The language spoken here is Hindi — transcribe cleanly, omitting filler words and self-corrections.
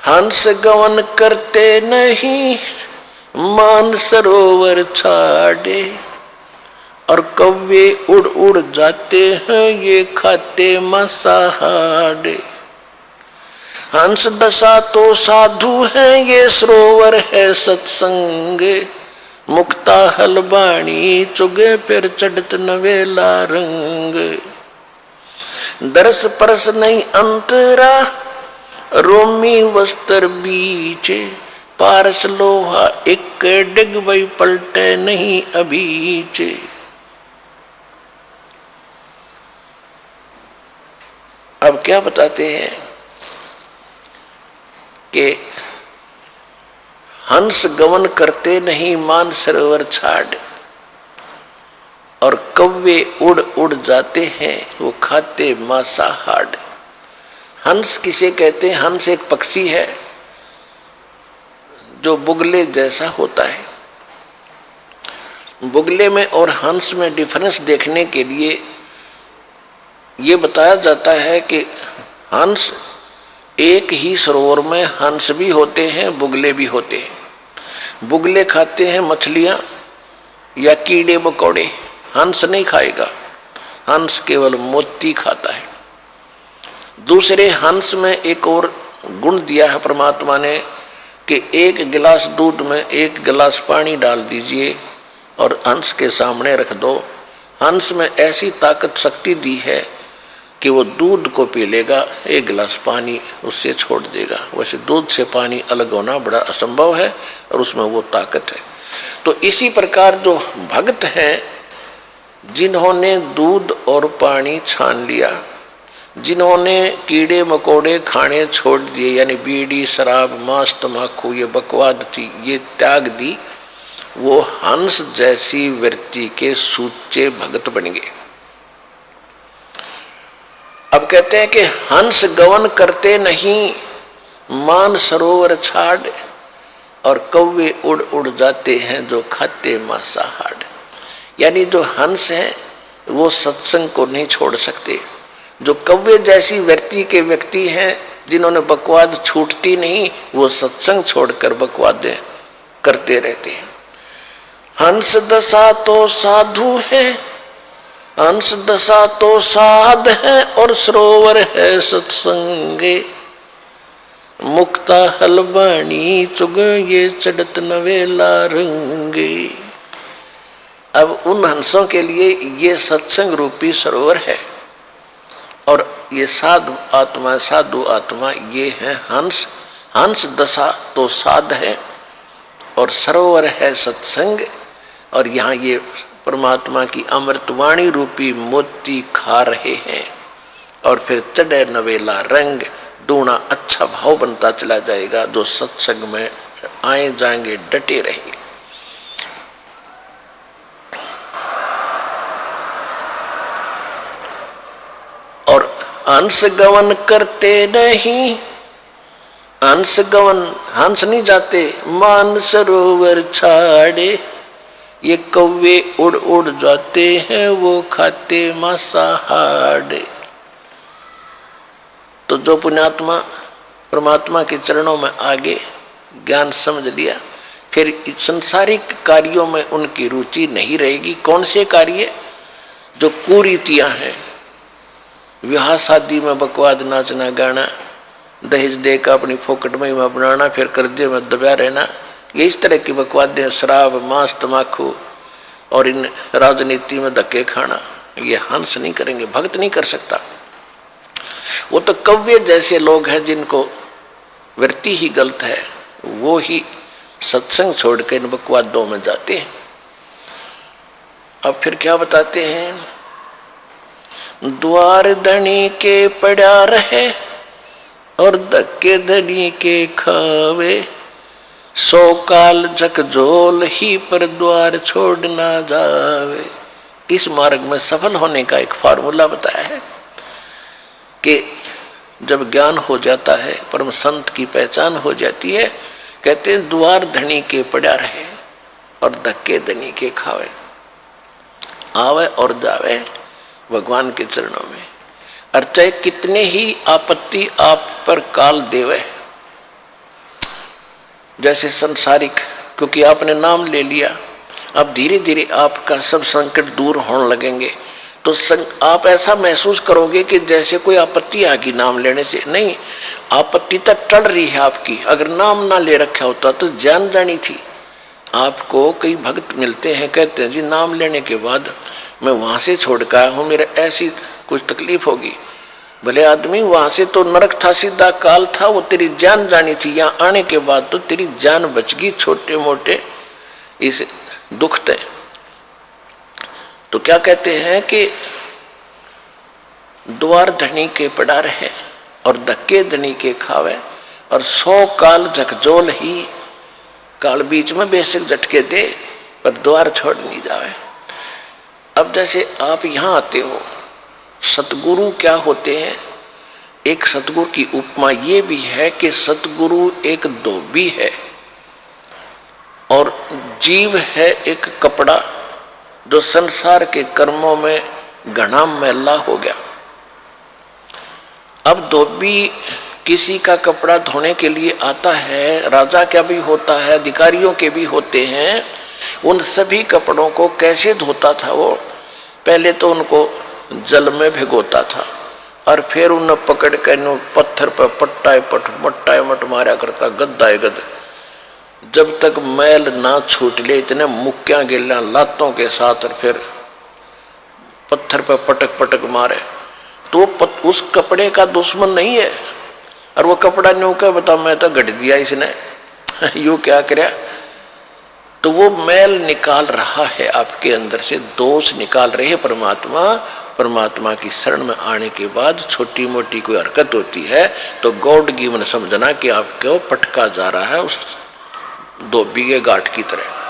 हंस गवन करते नहीं मान सरोवर छाड़े, और कौवे उड़ उड़ जाते हैं ये खाते मांसाहारे। हंस दशा तो साधु है ये सरोवर है सत्संग, मुक्ता हलबाणी चुगे फिर चढ़त नवेला रंग। दरस परस नहीं अंतरा रोमी वस्त्र बीचे, पारस लोहा एक डिग वही पलटे नहीं अभीचे। अब क्या बताते हैं कि हंस गमन करते नहीं मान सरोवर छाड़, और कौवे उड़ उड़ जाते हैं वो खाते मांसाहार। हंस किसे कहते हैं? हंस एक पक्षी है जो बुगले जैसा होता है। बुगले में और हंस में डिफरेंस देखने के लिए ये बताया जाता है कि हंस एक ही सरोवर में हंस भी होते हैं बुगले भी होते हैं। बुगले खाते हैं मछलियां या कीड़े मकोड़े, हंस नहीं खाएगा, हंस केवल मोती खाता है। दूसरे हंस में एक और गुण दिया है परमात्मा ने कि एक गिलास दूध में एक गिलास पानी डाल दीजिए और हंस के सामने रख दो। हंस में ऐसी ताकत शक्ति दी है कि वो दूध को पी लेगा, एक गिलास पानी उससे छोड़ देगा। वैसे दूध से पानी अलग होना बड़ा असंभव है और उसमें वो ताकत है। तो इसी प्रकार जो भक्त हैं जिन्होंने दूध और पानी छान लिया, जिन्होंने कीड़े मकोड़े खाने छोड़ दिए, यानी बीड़ी शराब मांस तम्बाकू ये बकवाद थी ये त्याग दी, वो हंस जैसी वृत्ति के सूचे भक्त बन गए। अब कहते हैं कि हंस गवन करते नहीं मान सरोवर छाड़, और कौवे उड़ उड़ जाते हैं जो खाते मांसाहार। यानी जो हंस है वो सत्संग को नहीं छोड़ सकते। जो कौवे जैसी वृत्ति के व्यक्ति हैं जिन्होंने बकवाद छूटती नहीं, वो सत्संग छोड़कर बकवादें करते रहते हैं। हंस दशा तो साधु है, हंस दशा तो साध है, और सरोवर है सत्संगे, मुक्ता हलबाणी चुग ये चढ़त नवेला रंगे। अब उन हंसों के लिए ये सत्संग रूपी सरोवर है, और ये साधु आत्मा ये है हंस। हंस दशा तो साध है और सरोवर है सत्संग, और यहाँ ये परमात्मा की अमृतवाणी रूपी मोती खा रहे हैं। और फिर चढ़े नवेला रंग, दूना अच्छा भाव बनता चला जाएगा। जो सत्संग में आए जाएंगे डटे रहेंगे। और हंस गवन करते नहीं, हंस गवन हंस नहीं जाते मान सरोवर छाड़े, ये कौवे उड़ उड़ जाते हैं वो खाते मांसाहार। तो जो पुण्यात्मा परमात्मा के चरणों में आगे ज्ञान समझ लिया, फिर संसारिक कार्यों में उनकी रुचि नहीं रहेगी। कौन से कार्य? जो कुरीतियां हैं, विवाह शादी में बकवाद नाचना गाना, दहेज देकर अपनी फोकट में बनाना, फिर कर्जे में दबा रहना, ये इस तरह की बकवादें, शराब मांस तम्बाकू और इन राजनीति में धक्के खाना, ये हंस नहीं करेंगे, भक्त नहीं कर सकता। वो तो कौवे जैसे लोग हैं जिनको वृत्ति ही गलत है, वो ही सत्संग छोड़कर इन बकवादों में जाते हैं। अब फिर क्या बताते हैं? द्वार धनी के पड़ा रहे और धक्के धनी के खावे, सौ काल झकझोल ही पर द्वार छोड़ ना जावे। इस मार्ग में सफल होने का एक फार्मूला बताया है कि जब ज्ञान हो जाता है, परम संत की पहचान हो जाती है, कहते हैं द्वार धनी के पड़ा रहे और धक्के धनी के खावे। आवे और जावे भगवान के चरणों में, और चाहे कितने ही आपत्ति आप पर काल देवे, जैसे संसारिक, क्योंकि आपने नाम ले लिया, अब धीरे धीरे आपका सब संकट दूर होने लगेंगे। तो आप ऐसा महसूस करोगे कि जैसे कोई आपत्ति आ गई नाम लेने से। नहीं, आपत्ति तक टल रही है आपकी। अगर नाम ना ले रखा होता तो जान जानी थी। आपको कई भक्त मिलते हैं, कहते हैं जी नाम लेने के बाद मैं वहाँ से छोड़ कर आया हूँ, मेरे ऐसी कुछ तकलीफ होगी। भले आदमी, वहाँ से तो नरक था, सीधा काल था, वो तेरी जान जानी थी। यहाँ आने के बाद तो तेरी जान बच गई छोटे मोटे इस दुख थे। तो क्या कहते हैं कि द्वार धनी के पड़ा रहे और धक्के धनी के खावे, और 100 काल झकझोल ही। काल बीच में बेशक झटके दे पर द्वार छोड़ नहीं जावे। अब जैसे आप यहाँ आते हो, सतगुरु क्या होते हैं? एक सतगुरु की उपमा ये भी है कि सतगुरु एक धोबी है और जीव है एक कपड़ा जो संसार के कर्मों में घना मैला हो गया। अब धोबी किसी का कपड़ा धोने के लिए आता है, राजा का भी होता है, अधिकारियों के भी होते हैं। उन सभी कपड़ों को कैसे धोता था वो? पहले तो उनको जल में भिगोता था और फिर उन्हें पकड़ कर पत्थर पर मट्टा मट मारा करता, गद्दा गद, जब तक मैल ना छूट ले। इतने मुक्कियां गिल्ला लातों के साथ और फिर पत्थर पर पटक पटक मारे। तो उस कपड़े का दुश्मन नहीं है। और वो कपड़ा न्यू क्या बता, मैं तो गढ़ दिया इसने यू क्या करे। तो वो मैल निकाल रहा है आपके अंदर से, दोष निकाल रहे हैं परमात्मा। परमात्मा की शरण में आने के बाद छोटी मोटी कोई हरकत होती है तो गॉड गिवन समझना कि आपको पटका जा रहा है उस धोबी के गांठ की तरह।